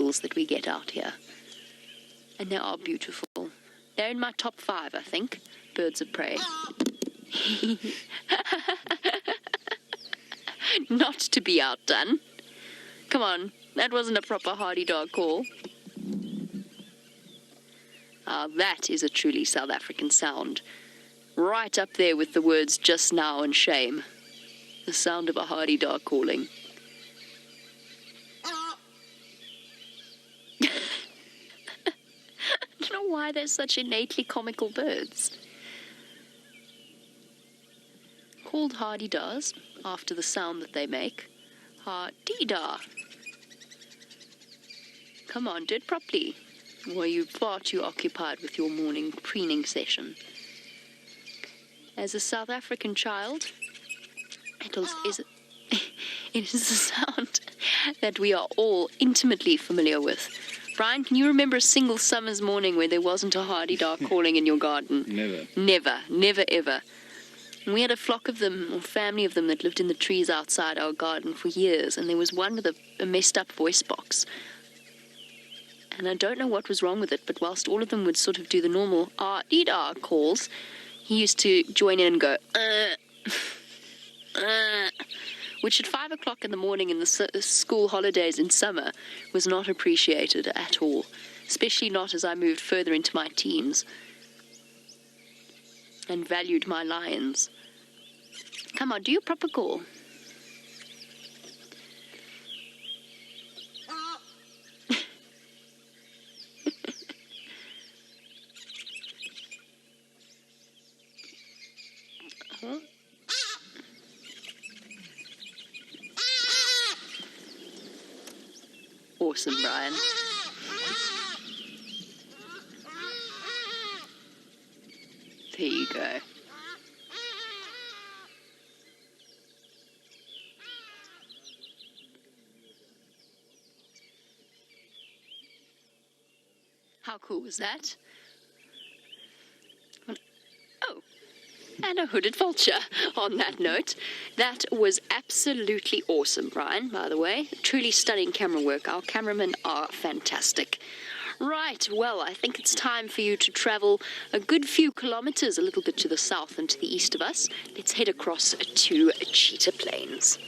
eagles that we get out here. And they are beautiful. They're in my top 5, I think, birds of prey. Not to be outdone. Come on, that wasn't a proper hardy dog call. That is a truly South African sound. Right up there with the words just now and shame. The sound of a hardy dog calling. I don't know why they're such innately comical birds. Called hardy-daws, after the sound that they make. Ha-dee-da. Come on, do it properly. Or are you far too occupied with your morning preening session? As a South African child, it is a sound that we are all intimately familiar with. Brian, can you remember a single summer's morning where there wasn't a hardy-dog calling in your garden? Never, ever. And we had a flock of them, or family of them, that lived in the trees outside our garden for years, and there was one with a messed-up voice box. And I don't know what was wrong with it, but whilst all of them would sort of do the normal ah-dee-da calls, he used to join in and go, which at 5 o'clock in the morning in the school holidays in summer was not appreciated at all, especially not as I moved further into my teens and valued my lions. Come on, do your proper call. Awesome, Brian. There you go. How cool was that? Oh, and a hooded vulture on that note. That was absolutely awesome, Brian, by the way. Truly stunning camera work. Our cameramen are fantastic. Right, well, I think it's time for you to travel a good few kilometers, a little bit to the south and to the east of us. Let's head across to Cheetah Plains.